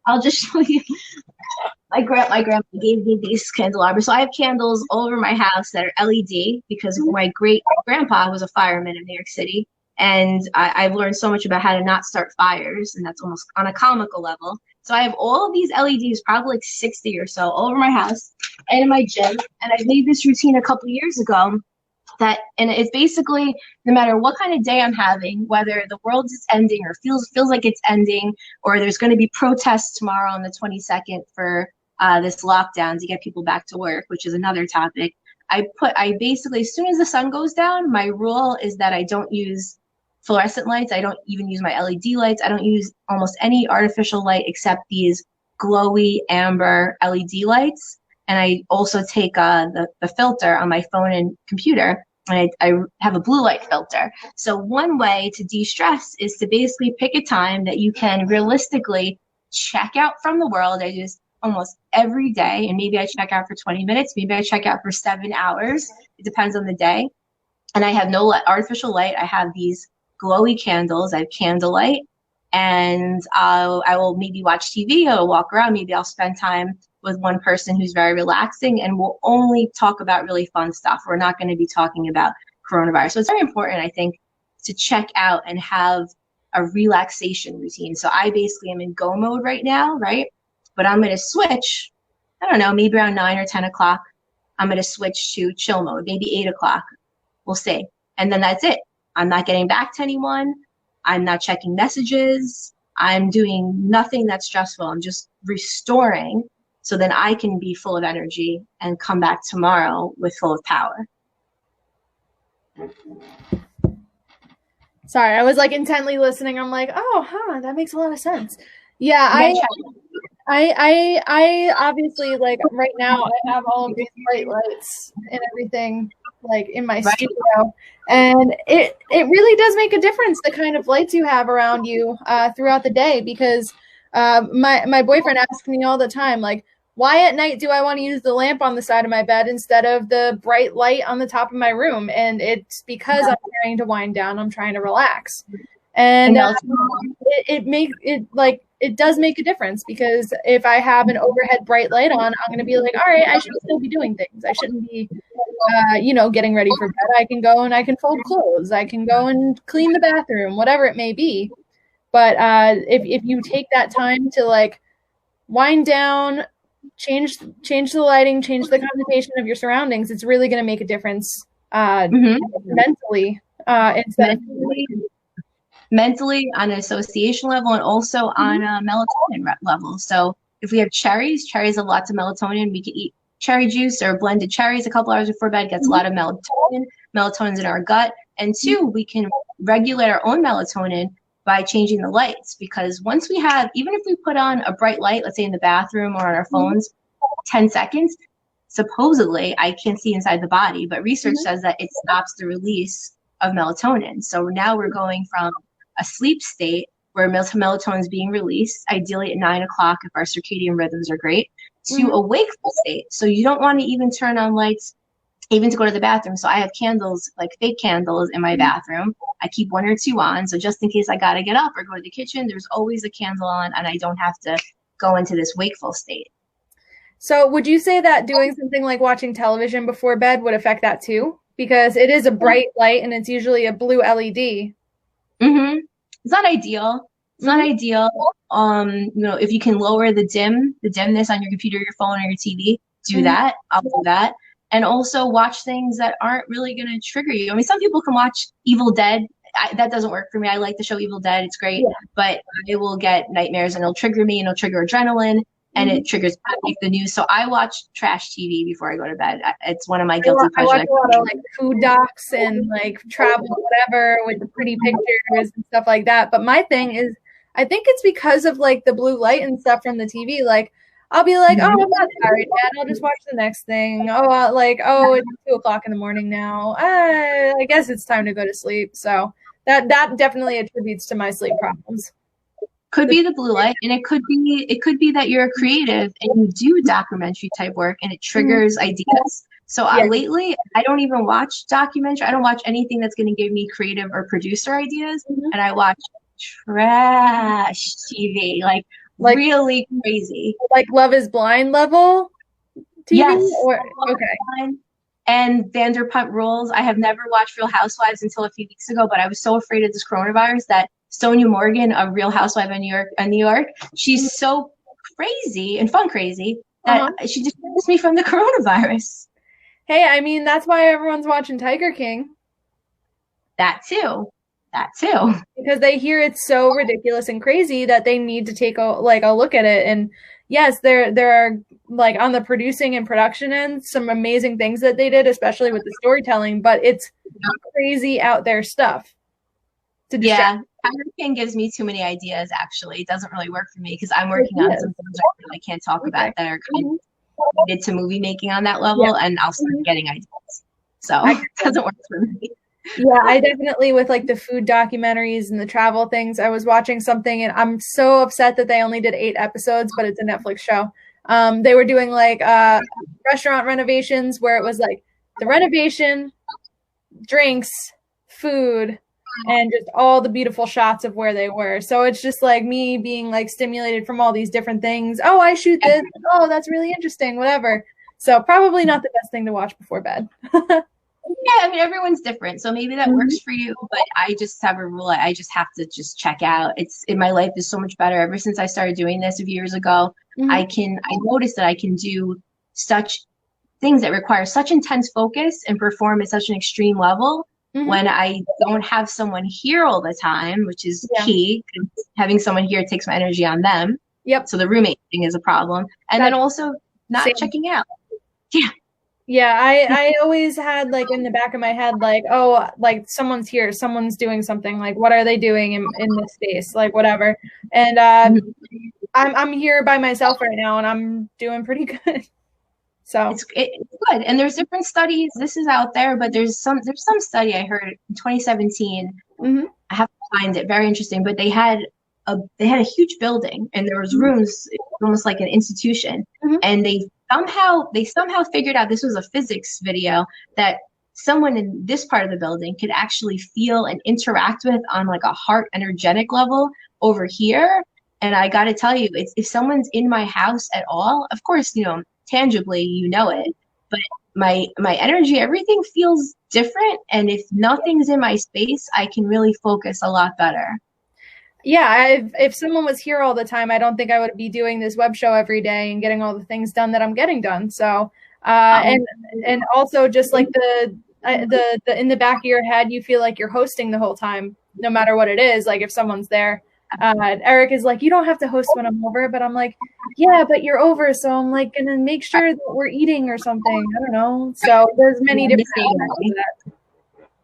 I'll just show you. My grandma gave me these candelabras. So I have candles all over my house that are LED because my great grandpa was a fireman in New York City. And I've learned so much about how to not start fires, and that's almost on a comical level. So I have all of these LEDs, probably like 60 or so, all over my house and in my gym. And I made this routine a couple years ago and it's basically no matter what kind of day I'm having, whether the world is ending or feels like it's ending, or there's going to be protests tomorrow on the 22nd for this lockdown to get people back to work, which is another topic. I basically, as soon as the sun goes down, my rule is that I don't use fluorescent lights. I don't even use my LED lights. I don't use almost any artificial light except these glowy amber LED lights. And I also take the filter on my phone and computer, and I have a blue light filter. So one way to de-stress is to basically pick a time that you can realistically check out from the world. I just almost every day, and maybe I check out for 20 minutes, maybe I check out for 7 hours. It depends on the day. And I have no artificial light. I have these glowy candles. I have candlelight, and I will maybe watch TV. I'll walk around. Maybe I'll spend time with one person who's very relaxing, and we'll only talk about really fun stuff. We're not going to be talking about coronavirus. So it's very important, I think, to check out and have a relaxation routine. So I basically am in go mode right now, right? But I'm going to switch, I don't know, maybe around 9 or 10 o'clock. I'm going to switch to chill mode, maybe 8 o'clock. We'll see. And then that's it. I'm not getting back to anyone. I'm not checking messages. I'm doing nothing that's stressful. I'm just restoring so then I can be full of energy and come back tomorrow with full of power. Sorry, I was like intently listening. I'm like, that makes a lot of sense. Yeah, I obviously, like, right now I have all of these bright lights and everything like in my studio, and it really does make a difference the kind of lights you have around you throughout the day, because my boyfriend asks me all the time, like, why at night do I want to use the lamp on the side of my bed instead of the bright light on the top of my room? And it's because I'm trying to wind down, I'm trying to relax. And it does make a difference, because if I have an overhead bright light on, I'm going to be like, all right, I should still be doing things. I shouldn't be, getting ready for bed. I can go and I can fold clothes. I can go and clean the bathroom, whatever it may be. But if you take that time to like wind down, change the lighting, change the connotation of your surroundings, it's really going to make a difference mentally, mentally, on an association level, and also on a melatonin level. So if we have cherries have lots of melatonin. We could eat cherry juice or blended cherries a couple hours before bed. Gets a lot of melatonin. Melatonin's in our gut. And two, we can regulate our own melatonin by changing the lights, because once we have, even if we put on a bright light, let's say in the bathroom or on our phones, 10 seconds, supposedly, I can't see inside the body, but research says that it stops the release of melatonin. So now we're going from a sleep state where melatonin is being released, ideally at 9 o'clock if our circadian rhythms are great, to a wakeful state. So you don't want to even turn on lights even to go to the bathroom. So I have candles, like fake candles in my bathroom. I keep 1 or 2 on. So just in case I got to get up or go to the kitchen, there's always a candle on, and I don't have to go into this wakeful state. So would you say that doing something like watching television before bed would affect that too? Because it is a bright light and it's usually a blue LED. It's not ideal. It's not ideal. If you can lower the dimness on your computer, your phone, or your TV, do that. I'll do that. And also watch things that aren't really going to trigger you. I mean, some people can watch Evil Dead. That doesn't work for me. I like the show Evil Dead. It's great. But I will get nightmares, and it'll trigger me, and it'll trigger adrenaline, and it triggers the news. So I watch trash TV before I go to bed. It's one of my guilty pleasures. I watch a lot of like food docs and like travel, whatever, with the pretty pictures and stuff like that. But my thing is, I think it's because of like the blue light and stuff from the TV. Like, I'll be like, I'm not tired yet. I'll just watch the next thing. It's 2 o'clock in the morning now. I guess it's time to go to sleep. So that definitely attributes to my sleep problems. Could be the blue light, and it could be that you're a creative and you do documentary type work and it triggers ideas. So lately, I don't even watch documentary. I don't watch anything that's going to give me creative or producer ideas, and I watch trash TV. Like, Like really crazy. Like Love is Blind level TV? Yes. Or, okay. And Vanderpump Rules. I have never watched Real Housewives until a few weeks ago, but I was so afraid of this coronavirus that Sonia Morgan of Real Housewife of New York, she's so crazy and fun crazy that she distracts me from the coronavirus. Hey, I mean, that's why everyone's watching Tiger King. That too. Because they hear it's so ridiculous and crazy that they need to take a look at it. And yes, there are, like, on the producing and production end, some amazing things that they did, especially with the storytelling, but it's crazy out there stuff. Yeah, Tiger King gives me too many ideas, actually. It doesn't really work for me because I'm working on some things I can't talk about that are kind of related to movie making on that level, and I'll start getting ideas. So it doesn't work for me. Yeah, I definitely, with like the food documentaries and the travel things, I was watching something and I'm so upset that they only did 8 episodes, but it's a Netflix show. They were doing like restaurant renovations where it was like the renovation, drinks, food, and just all the beautiful shots of where they were. So it's just like me being like stimulated from all these different things. Oh, I shoot this. Oh, that's really interesting, whatever. So probably not the best thing to watch before bed. Yeah, I mean, everyone's different, so maybe that works for you, but I just have a rule. I just have to just check out. My life is so much better ever since I started doing this a few years ago. I noticed that I can do such things that require such intense focus and perform at such an extreme level when I don't have someone here all the time, which is key. Having someone here takes my energy on them. Yep. So the roommate thing is a problem. And then also not checking out. Yeah. Yeah, I always had like in the back of my head, like, oh, like someone's here, someone's doing something, like what are they doing in this space, like whatever. And I'm here by myself right now and I'm doing pretty good. So it's good. And there's different studies. This is out there, but there's some study I heard in 2017. I have to find it, very interesting, but they had a huge building and there was rooms, almost like an institution, and they somehow figured out, this was a physics video, that someone in this part of the building could actually feel and interact with on like a heart energetic level over here. And I got to tell you, if someone's in my house at all, of course, tangibly, it, but my energy, everything feels different. And if nothing's in my space, I can really focus a lot better. Yeah, if someone was here all the time, I don't think I would be doing this web show every day and getting all the things done that I'm getting done. So, and also just like the in the back of your head, you feel like you're hosting the whole time, no matter what it is. Like if someone's there, Eric is like, you don't have to host when I'm over, but I'm like, yeah, but you're over, so I'm like gonna make sure that we're eating or something. I don't know. So there's many different aspects of that.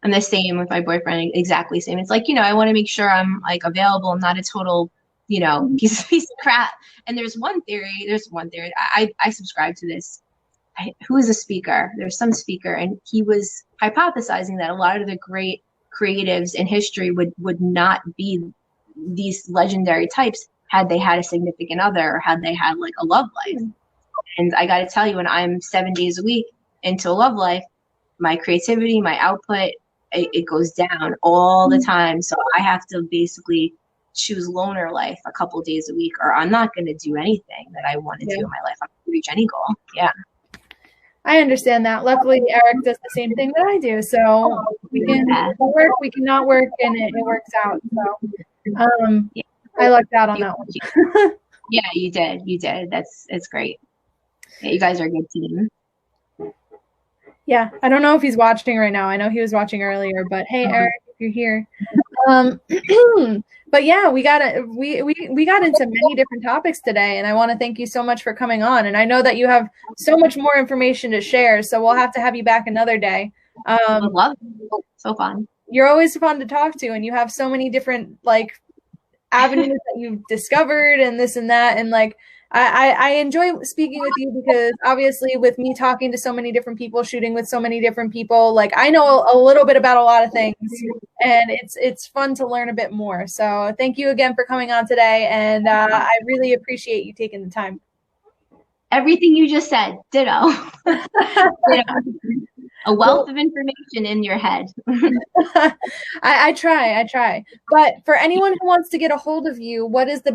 I'm the same with my boyfriend, exactly same. It's like, I want to make sure I'm like available. I'm not a total, piece of crap. And there's one theory. I subscribe to this. Who is a speaker? There's some speaker, and he was hypothesizing that a lot of the great creatives in history would not be these legendary types had they had a significant other or had they had like a love life. And I got to tell you, when I'm 7 days a week into a love life, my creativity, my output, it goes down all the time. So I have to basically choose loner life a couple days a week, or I'm not going to do anything that I want to do in my life. I'm not going to reach any goal. Yeah. I understand that. Luckily, Eric does the same thing that I do. So we can work, we can not work, and it works out. So I lucked out on that one. Yeah, you did. It's great. Yeah, you guys are a good team. Yeah, I don't know if he's watching right now. I know he was watching earlier, but hey, Eric, if you're here. But yeah, we got into many different topics today, and I want to thank you so much for coming on. And I know that you have so much more information to share, so we'll have to have you back another day. I love it. So fun. You're always fun to talk to, and you have so many different like avenues that you've discovered and this and that, and like I enjoy speaking with you because obviously with me talking to so many different people, shooting with so many different people, like I know a little bit about a lot of things, and it's fun to learn a bit more. So thank you again for coming on today, and I really appreciate you taking the time. Everything you just said, ditto. Ditto. A wealth of information in your head. I try. But for anyone who wants to get a hold of you, what is the